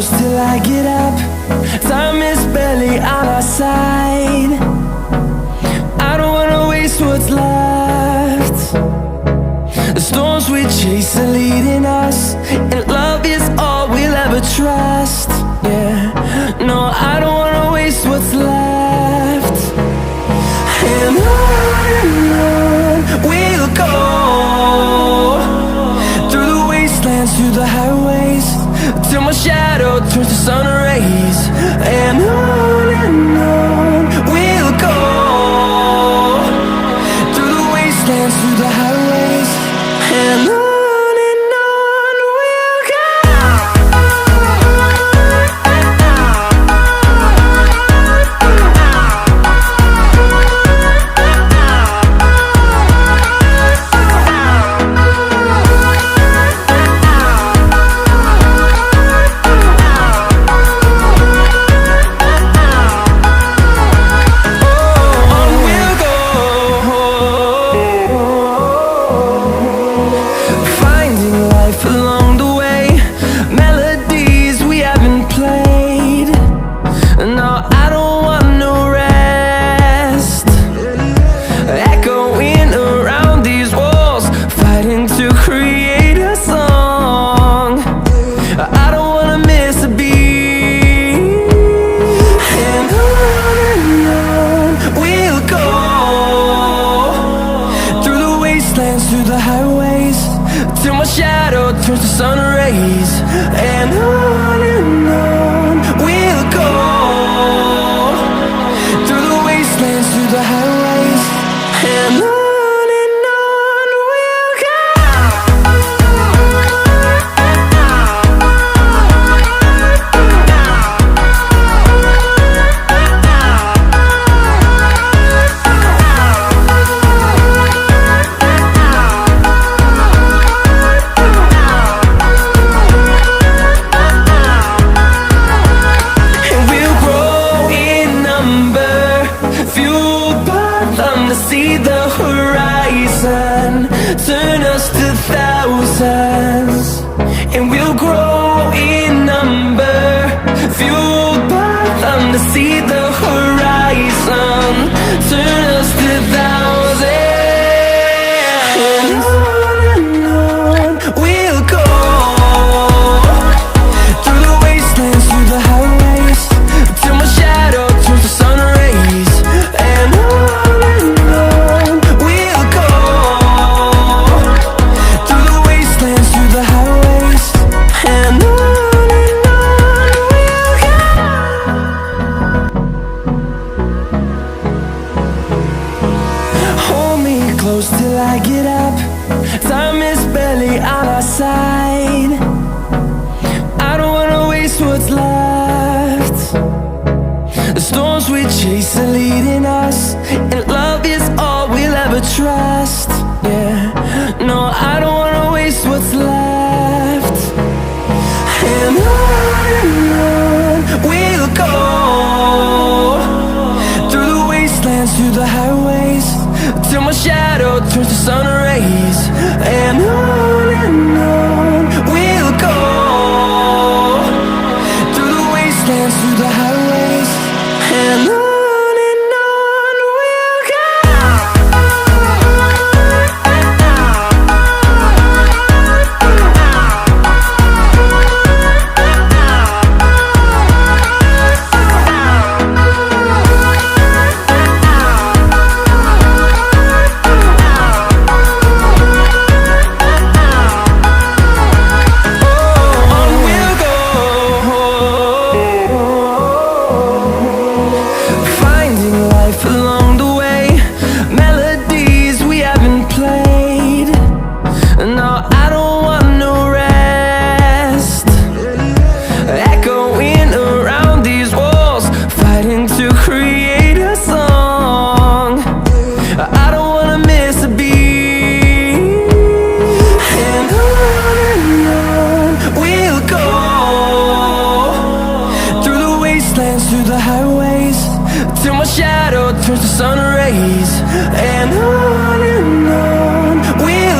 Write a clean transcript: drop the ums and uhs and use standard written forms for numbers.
close till I get up. Time is barely on our side. I don't wanna waste what's left. The storms we chase are leading us, and love is all we'll ever trust. Yeah, no, I don't wanna waste what's left. And on we'll go, through the wastelands, through the highways, till my shadow turns to sun rays. And on we'll go, through the wastelands, through the highways, and on we'll go. Through the highways, till my shadow turns to sun rays. And on we'll go, through the wastelands, through the highways, and on we'll go. See the horizon turn us to thousands, and we'll grow in number, fueled by them. To see the horizon turn us to thousands, and on we'll go, through the wastelands, through the highways, till my shadow turns to sun rays. And close till I get up. Time is barely on our side. I don't wanna waste what's left. The storms we chase are leading us, and love is all we'll ever trust. Yeah, no, I don't wanna waste what's left. And on we'll go, through the wastelands, through the highways, till my shadow turns to sun rays. And on we'll go, through the wastelands, through the highways, and on we'll go. Till my shadow turns to sun rays. And on